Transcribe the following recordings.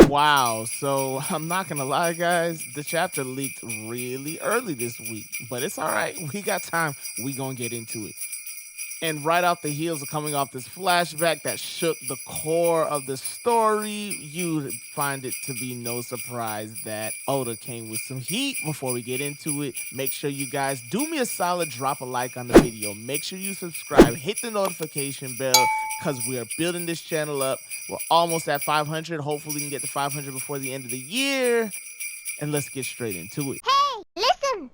Wow, so I'm not gonna lie, guys, the chapter leaked really early this week, but it's all right. We got time. We gonna get into it. And right off the heels of coming off this flashback that shook the core of the story, you'd find it to be no surprise that Oda came with some heat. Before we get into it, make sure you guys do me a solid, drop a like on the video. Make sure you subscribe, hit the notification bell, because we are building this channel up. We're almost at 500. Hopefully we can get to 500 before the end of the year. And let's get straight into it. Hey, listen!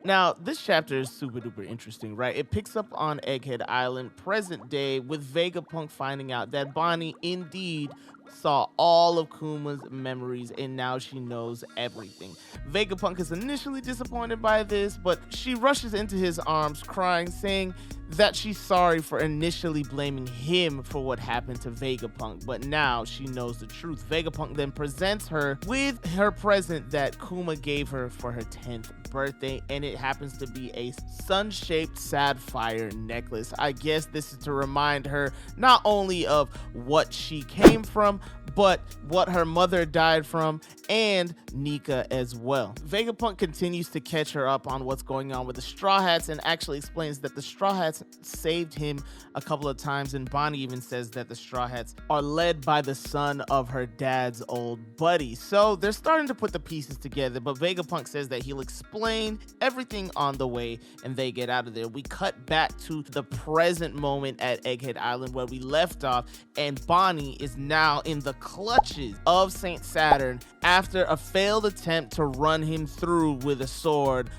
Now, this chapter is super duper interesting, right? It picks up on Egghead Island, present day, with Vegapunk finding out that Bonney indeed saw all of Kuma's memories and now she knows everything. Vegapunk is initially disappointed by this, but she rushes into his arms crying, saying that she's sorry for initially blaming him for what happened to Vegapunk, but now she knows the truth. Vegapunk then presents her with her present that Kuma gave her for her 10th birthday, and it happens to be a sun-shaped sapphire necklace. I guess this is to remind her not only of what she came from, but what her mother died from, and Nika as well. Vegapunk continues to catch her up on what's going on with the Straw Hats and actually explains that the Straw Hats saved him a couple of times, and Bonney even says that the Straw Hats are led by the son of her dad's old buddy. So they're starting to put the pieces together, but Vegapunk says that he'll explain everything on the way, and they get out of there. We cut back to the present moment at Egghead Island where we left off, and Bonney is now in the clutches of Saint Saturn after a failed attempt to run him through with a sword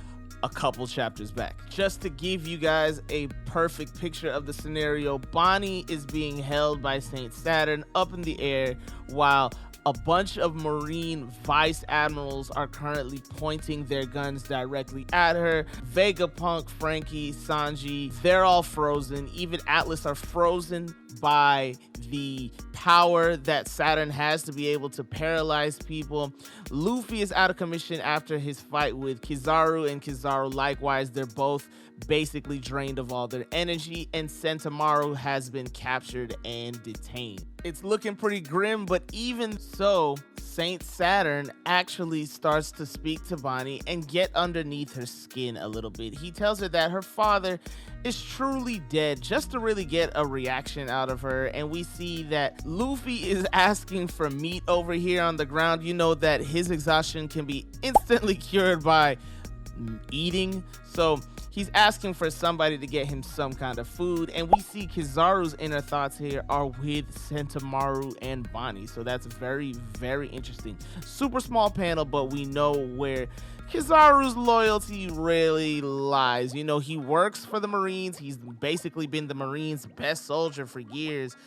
a couple chapters back. Just to give you guys a perfect picture of the scenario, Bonney is being held by Saint Saturn up in the air while a bunch of Marine vice admirals are currently pointing their guns directly at her. Vegapunk, Frankie, Sanji, they're all frozen. Even Atlas are frozen by the power that Saturn has to be able to paralyze people. Luffy is out of commission after his fight with Kizaru, and Kizaru likewise. They're both basically drained of all their energy, and Sentomaru has been captured and detained. It's looking pretty grim, but even so, Saint Saturn actually starts to speak to Bonney and get underneath her skin a little bit. He tells her that her father is truly dead, just to really get a reaction out of her. And we see that Luffy is asking for meat over here on the ground. You know that his exhaustion can be instantly cured by eating, so he's asking for somebody to get him some kind of food, and we see Kizaru's inner thoughts here are with Sentomaru and Bonney, so that's very, very interesting. Super small panel, but we know where Kizaru's loyalty really lies. You know, he works for the Marines. He's basically been the Marines' best soldier for years,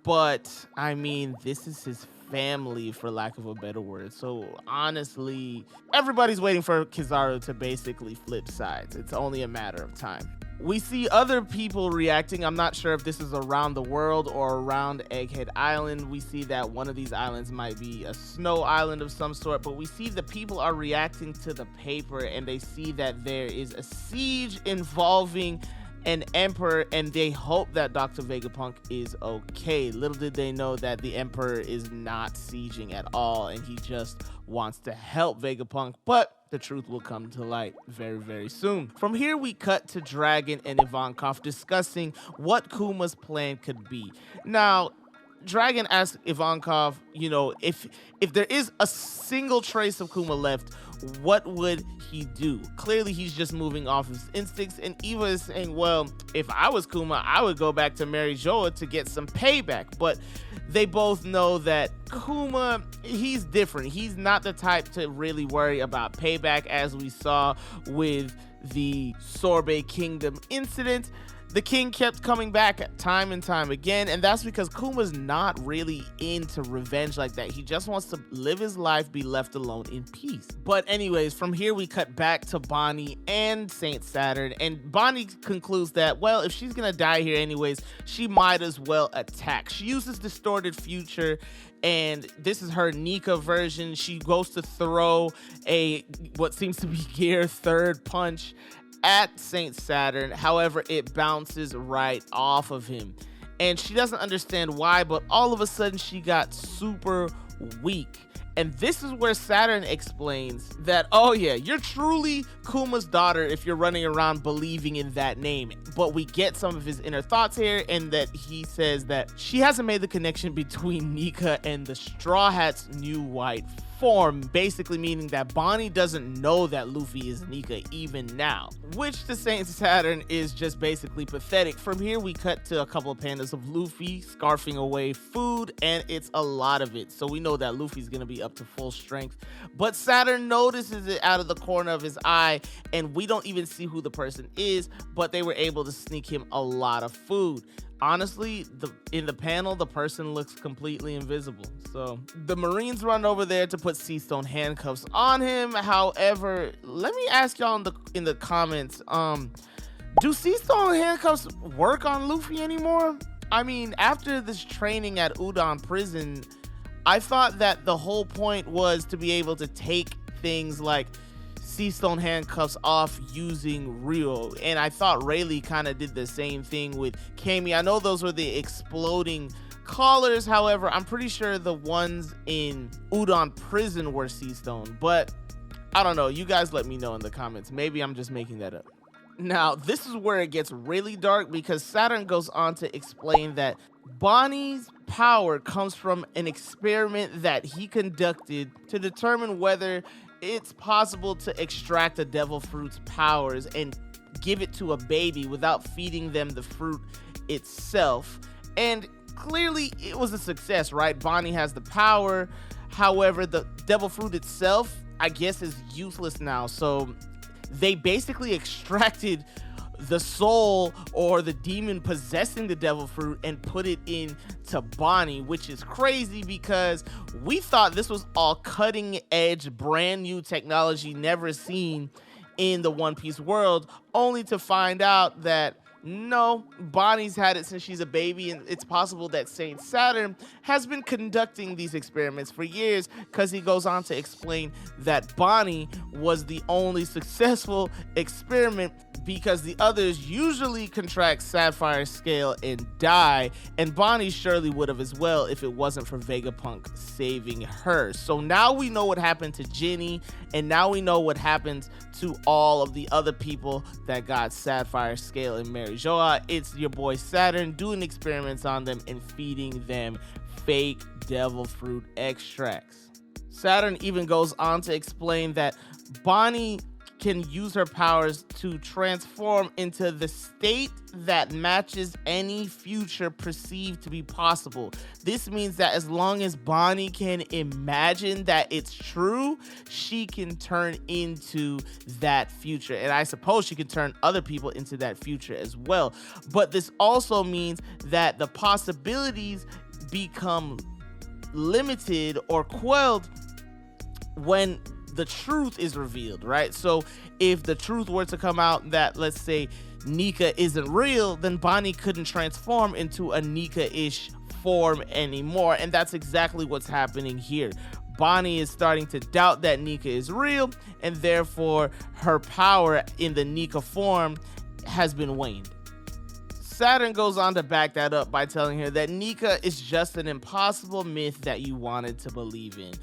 but I mean, this is his family, for lack of a better word. So honestly, everybody's waiting for Kizaru to basically flip sides. It's only a matter of time. We see other people reacting. I'm not sure if this is around the world or around Egghead Island. We see that one of these islands might be a snow island of some sort, but we see the people are reacting to the paper, and they see that there is a siege involving an emperor, and they hope that Dr. Vegapunk is okay. Little did they know that the emperor is not sieging at all, and he just wants to help Vegapunk, but the truth will come to light very, very soon. From here, we cut to Dragon and Ivankov discussing what Kuma's plan could be. Now, Dragon asks Ivankov, you know, if there is a single trace of Kuma left, what would he do? Clearly, he's just moving off his instincts, and Eva is saying, well, if I was Kuma, I would go back to Mary Joa to get some payback. But they both know that Kuma, he's different. He's not the type to really worry about payback, as we saw with the Sorbet Kingdom incident. The king kept coming back time and time again, and that's because Kuma's not really into revenge like that. He just wants to live his life, be left alone in peace. But anyways, from here we cut back to Bonney and Saint Saturn, and Bonney concludes that, well, if she's gonna die here anyways, she might as well attack. She uses Distorted Future, and this is her Nika version. She goes to throw what seems to be Gear third punch at Saint Saturn. However, it bounces right off of him. and she doesn't understand why, but all of a sudden she got super weak. And this is where Saturn explains that, oh yeah, you're truly Kuma's daughter if you're running around believing in that name. But we get some of his inner thoughts here, and that he says that she hasn't made the connection between Nika and the Straw Hat's new white form, basically meaning that Bonney doesn't know that Luffy is Nika even now, which to Saint Saturn is just basically pathetic. From here we cut to a couple of pandas of Luffy scarfing away food, and it's a lot of it, so we know that Luffy's gonna be up to full strength. But Saturn notices it out of the corner of his eye, and we don't even see who the person is, but they were able to sneak him a lot of food. Honestly, in the panel, the person looks completely invisible. So the Marines run over there to put sea stone handcuffs on him. However, let me ask y'all in the comments, do sea stone handcuffs work on Luffy anymore? I mean, after this training at Udon prison, I thought that the whole point was to be able to take things like sea stone handcuffs off using Rio, and I thought Rayleigh kind of did the same thing with Kami. I know those were the exploding collars, however, I'm pretty sure the ones in Udon prison were sea stone, but I don't know. You guys let me know in the comments. Maybe I'm just making that up. Now, this is where it gets really dark, because Saturn goes on to explain that Bonney's power comes from an experiment that he conducted to determine whether it's possible to extract a devil fruit's powers and give it to a baby without feeding them the fruit itself. And clearly it was a success, right? Bonney has the power. However, the devil fruit itself, I guess, is useless now. So they basically extracted the soul or the demon possessing the devil fruit and put it into Bonney, which is crazy because we thought this was all cutting edge, brand new technology never seen in the One Piece world, only to find out that no, Bonney's had it since she's a baby, and it's possible that Saint Saturn has been conducting these experiments for years, because he goes on to explain that Bonney was the only successful experiment because the others usually contract Sapphire Scale and die, and Bonney surely would have as well if it wasn't for Vegapunk saving her. So now we know what happened to Jenny, and now we know what happened to all of the other people that got Sapphire Scale and Mary Joa. It's your boy Saturn doing experiments on them and feeding them fake devil fruit extracts. Saturn even goes on to explain that Bonney can use her powers to transform into the state that matches any future perceived to be possible. This means that as long as Bonney can imagine that it's true, she can turn into that future. And I suppose she can turn other people into that future as well. But this also means that the possibilities become limited or quelled when the truth is revealed, right? So if the truth were to come out that, let's say, Nika isn't real, then Bonney couldn't transform into a Nika-ish form anymore, and that's exactly what's happening here. Bonney is starting to doubt that Nika is real, and therefore her power in the Nika form has been waned. Saturn goes on to back that up by telling her that Nika is just an impossible myth that you wanted to believe in.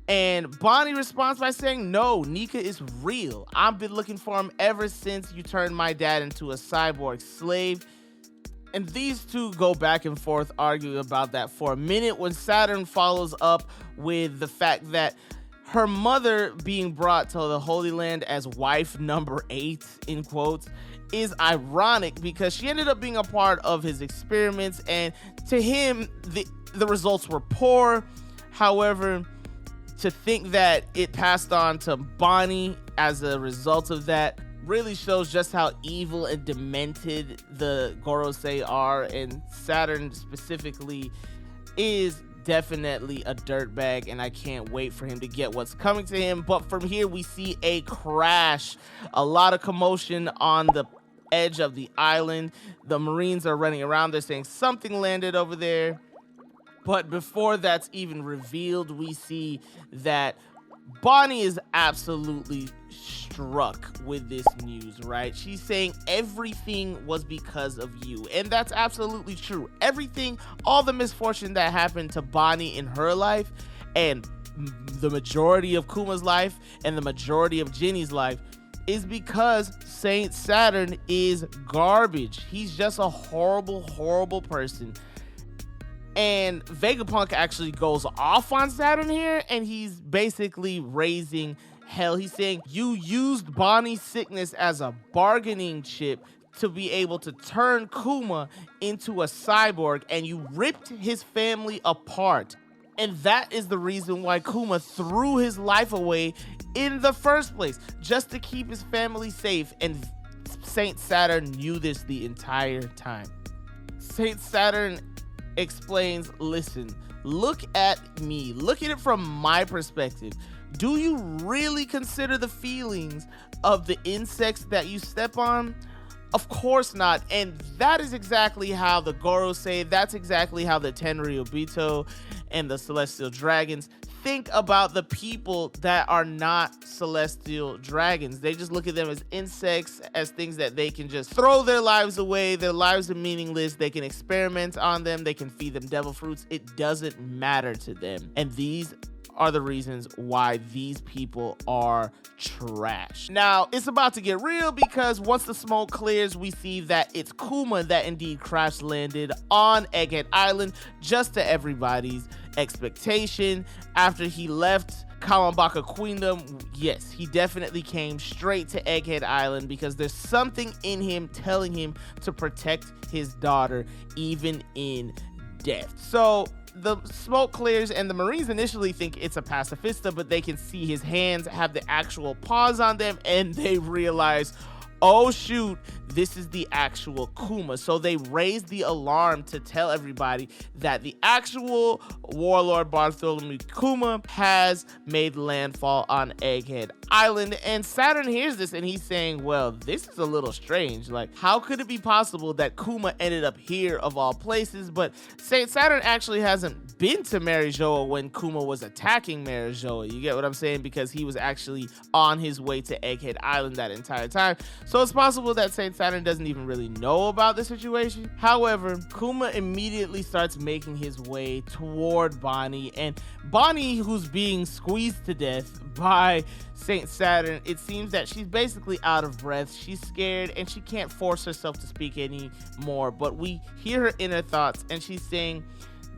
And Bonney responds by saying, no, Nika is real. I've been looking for him ever since you turned my dad into a cyborg slave. And these two go back and forth arguing about that for a minute, when Saturn follows up with the fact that her mother being brought to the Holy Land as wife number 8, in quotes, is ironic because she ended up being a part of his experiments, and to him, the results were poor. However, to think that it passed on to Bonney as a result of that really shows just how evil and demented the Gorosei are, and Saturn specifically is definitely a dirtbag, and I can't wait for him to get what's coming to him. But from here we see a crash, a lot of commotion on the edge of the island. The Marines are running around, they're saying something landed over there. But before that's even revealed, we see that Bonney is absolutely struck with this news, right? She's saying everything was because of you. And that's absolutely true. Everything, all the misfortune that happened to Bonney in her life, and the majority of Kuma's life, and the majority of Jinny's life, is because Saint Saturn is garbage. He's just a horrible, horrible person. And Vegapunk actually goes off on Saturn here, and he's basically raising hell. He's saying, you used Bonney's sickness as a bargaining chip to be able to turn Kuma into a cyborg, and you ripped his family apart. And that is the reason why Kuma threw his life away in the first place, just to keep his family safe. And Saint Saturn knew this the entire time. Saint Saturn explains, listen, look at me. Look at it from my perspective. Do you really consider the feelings of the insects that you step on? Of course not. And that is exactly how the Gorosei, that's exactly how the Tenryubito and the Celestial Dragons think about the people that are not Celestial Dragons. They just look at them as insects, as things that they can just throw their lives away. Their lives are meaningless. They can experiment on them. They can feed them devil fruits. It doesn't matter to them. And these are the reasons why these people are trash. Now, it's about to get real, because once the smoke clears, we see that it's Kuma that indeed crash landed on Egghead Island, just to everybody's expectation. After he left Kawabaka Queendom, yes, he definitely came straight to Egghead Island, because there's something in him telling him to protect his daughter, even in death. So the smoke clears, and the Marines initially think it's a pacifista, but they can see his hands have the actual paws on them, and they realize, oh shoot, this is the actual Kuma. So they raise the alarm to tell everybody that the actual warlord Bartholomew Kuma has made landfall on Egghead Island. And Saturn hears this, and he's saying, well, this is a little strange. Like, how could it be possible that Kuma ended up here of all places? But Saint Saturn actually hasn't been to Marijoa when Kuma was attacking Marijoa. You get what I'm saying? Because he was actually on his way to Egghead Island that entire time. So it's possible that Saint Saturn doesn't even really know about the situation. However, Kuma immediately starts making his way toward Bonney, and Bonney, who's being squeezed to death by Saint Saturn, it seems that she's basically out of breath. She's scared, and she can't force herself to speak anymore. But we hear her inner thoughts, and she's saying,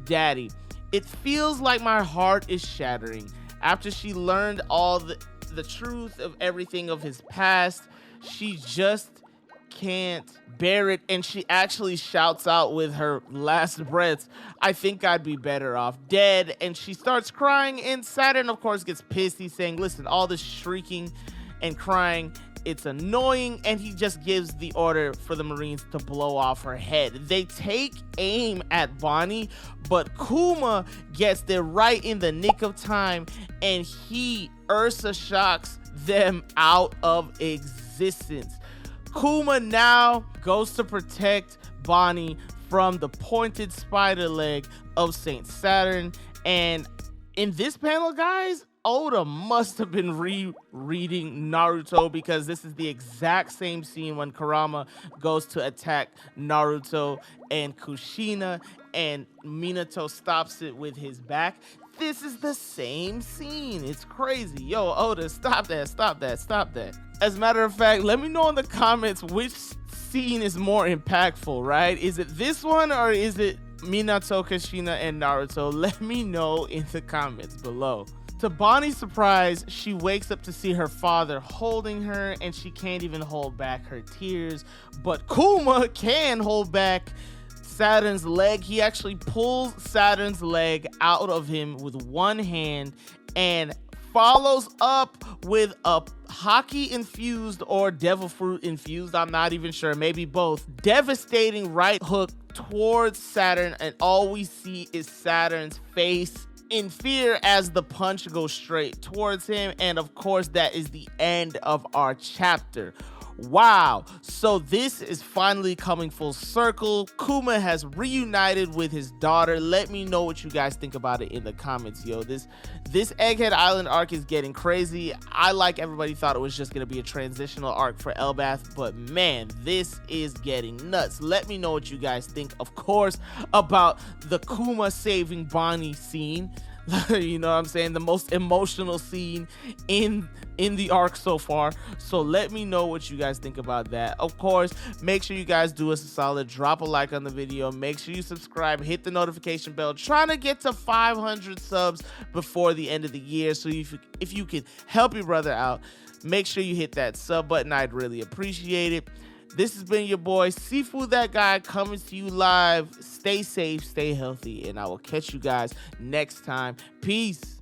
Daddy, it feels like my heart is shattering. After she learned all the truth of everything of his past, she just can't bear it, and she actually shouts out with her last breaths, I think I'd be better off dead. And she starts crying, and Saturn, of course, gets pissed. He's saying, listen, all this shrieking and crying, it's annoying, and he just gives the order for the Marines to blow off her head. They take aim at Bonney, but Kuma gets there right in the nick of time, and he Ursa shocks them out of existence. Kuma now goes to protect Bonney from the pointed spider leg of Saint Saturn. And in this panel, guys, Oda must have been rereading Naruto, because this is the exact same scene when Kurama goes to attack Naruto and Kushina, and Minato stops it with his back. This is the same scene. It's crazy. Yo, Oda, stop that, stop that, stop that. As a matter of fact, let me know in the comments which scene is more impactful, right? Is it this one, or is it Minato, Kushina, and Naruto? Let me know in the comments below. To Bonney's surprise, she wakes up to see her father holding her, and she can't even hold back her tears. But Kuma can hold back Saturn's leg. He actually pulls Saturn's leg out of him with one hand and follows up with a hockey infused or devil fruit infused, I'm not even sure, maybe both, devastating right hook towards Saturn, and all we see is Saturn's face in fear as the punch goes straight towards him. And of course, that is the end of our chapter. Wow, so this is finally coming full circle. Kuma has reunited with his daughter. Let me know what you guys think about it in the comments, yo. This Egghead Island arc is getting crazy. I, like everybody, thought it was just gonna be a transitional arc for Elbath, but man, this is getting nuts. Let me know what you guys think, of course, about the Kuma saving Bonney scene. You know what I'm saying? The most emotional scene in the arc so far. So let me know what you guys think about that. Of course, make sure you guys do us a solid, drop a like on the video, make sure you subscribe, hit the notification bell, trying to get to 500 subs before the end of the year. So if you can help your brother out, make sure you hit that sub button. I'd really appreciate it. This has been your boy SifuThatGuy coming to you live. Stay safe, stay healthy, and I will catch you guys next time. Peace.